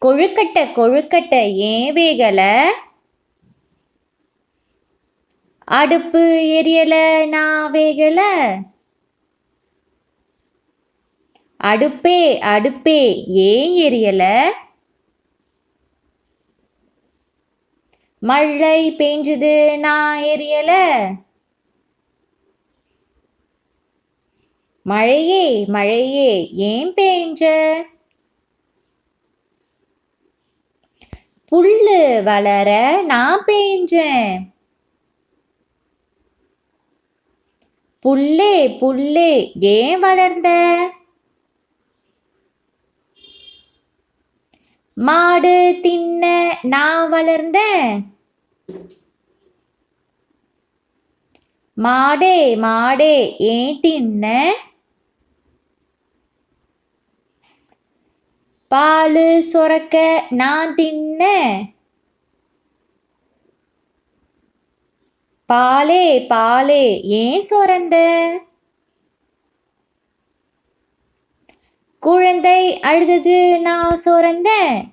கொழுக்கட்டை கொழுக்கட்டை ஏன் வேகல? அடுப்பு எரியல நான் வேகல. அடுப்பே அடுப்பே ஏன் எரியல? மழை பெஞ்சுது நான் எரியல. மழையே மழையே ஏன் பேஞ்ச? புல்லு வளர நான் பேஞ்சேன். புல்லே புல்லே ஏன் வளர்ந்த? மாடு தின்ன நான் வளர்ந்தேன். மாடே மாடே ஏன் தின்ன? பாலு சொரக்க நான் தின்ன. பாலே பாலே ஏன் சொரந்த? குழந்தை அழுதது நான் சொரந்தேன்.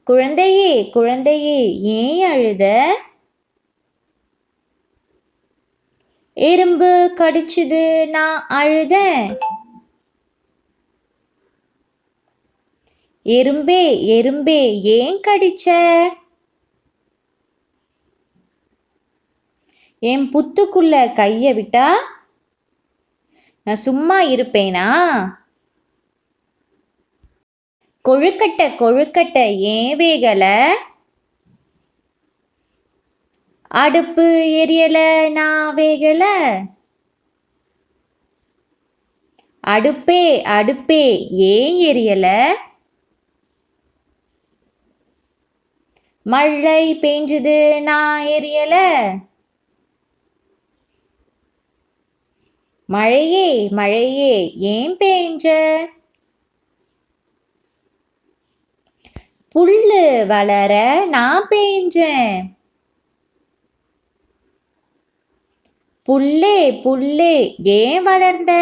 குழந்தையே குழந்தையே ஏன் அழுத? எறும்பு கடிச்சுது நான் அழுதேன். எறும்பே எறும்பே ஏன் கடிச்ச? என் புத்துக்குள்ள கைய விட்டா நான் சும்மா இருப்பேனா? கொழுக்கட்டை கொழுக்கட்டை ஏன் வேகல? அடுப்பு எரியல நான் வேகல. அடுப்பே அடுப்பே ஏன் எரியல? மழை பெஞ்சுது நான் எரியல. மழையே மழையே ஏன் பேஞ்ச? புல்லு வளர நான் பேஞ்சேன். புல்லே புல்லே ஏன் வளர்ந்த?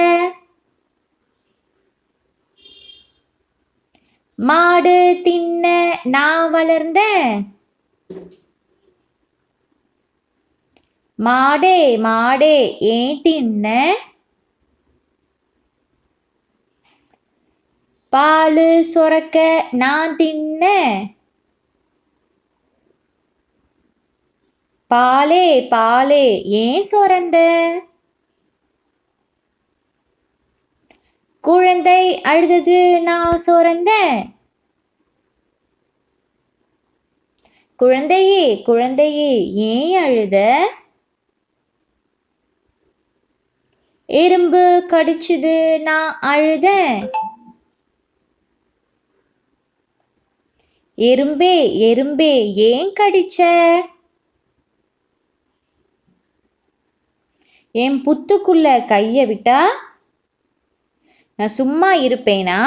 மாடு தின்ன நான் வளர்ந்தேன். மாடே மாடே ஏன் தின்ன? பாலு சொரக்க நான் தின்ன. பாலே பாலே ஏன் சொரந்த? குழந்தை அழுதது நான் சொரந்தேன். குழந்தையே குழந்தையே ஏன் அழுத? எறும்பு கடிச்சுது நான் அழுதேன். எறும்பே எறும்பே ஏன் கடிச்ச? என் புத்துக்குள்ள கைய விட்டா நான் சும்மா இருப்பேனா?